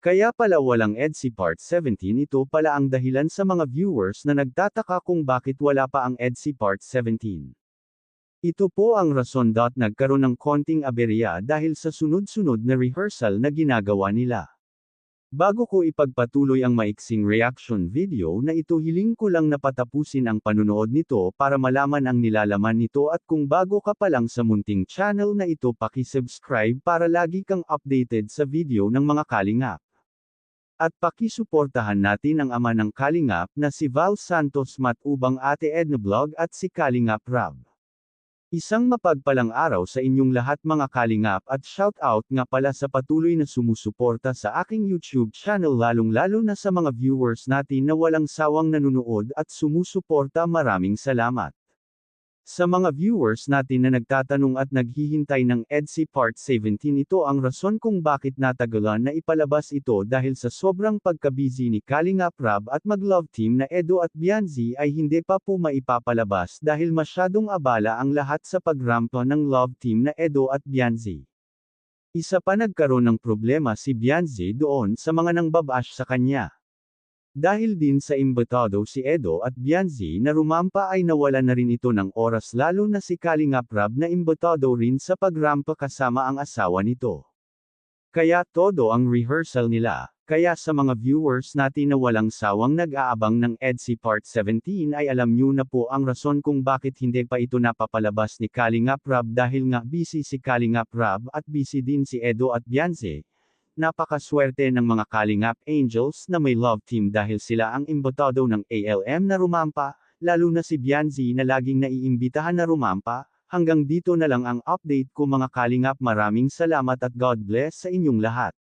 Kaya pala walang EDSI Part 17. Ito pala ang dahilan sa mga viewers na nagtataka kung bakit wala pa ang EDSI Part 17. Ito po ang rason. Nagkaroon ng konting aberya dahil sa sunod-sunod na rehearsal na ginagawa nila. Bago ko ipagpatuloy ang maiksing reaction video na ito, hiling ko lang na patapusin ang panunood nito para malaman ang nilalaman nito, at kung bago ka pa lang sa munting channel na ito, paki-subscribe para lagi kang updated sa video ng mga kalingap. At pakisuportahan natin ang ama ng kalingap na si Val Santos Matubang, Ate Edna Vlog at si Kalingap Rab. Isang mapagpalang araw sa inyong lahat mga kalingap, at shout out nga pala sa patuloy na sumusuporta sa aking YouTube channel, lalong-lalo na sa mga viewers natin na walang sawang nanunood at sumusuporta. Maraming salamat. Sa mga viewers natin na nagtatanong at naghihintay ng EDSI Part 17, ito ang rason kung bakit natagalan na ipalabas ito, dahil sa sobrang pagkabusy ni Kalingap Rab at mag-love team na Edo at Bianzi ay hindi pa po maipapalabas dahil masyadong abala ang lahat sa pagrampa ng love team na Edo at Bianzi. Isa pa, nagkaroon ng problema si Bianzi doon sa mga nangbabash sa kanya. Dahil din sa imbitado si Edo at Bianzi na rumampa ay nawala na rin ito ng oras, lalo na si Kalingap Rab na imbitado rin sa pagrampa kasama ang asawa nito. Kaya todo ang rehearsal nila, kaya sa mga viewers natin na walang sawang nag-aabang ng EDSI Part 17 ay alam nyo na po ang rason kung bakit hindi pa ito napapalabas ni Kalingap Rab, dahil nga busy si Kalingap Rab at busy din si Edo at Bianzi. Napakaswerte ng mga Kalingap Angels na may love team dahil sila ang imbitado ng ALM na rumampa, lalo na si Bianzi na laging naiimbitahan na rumampa. Hanggang dito na lang ang update ko mga kalingap. Maraming salamat at God bless sa inyong lahat.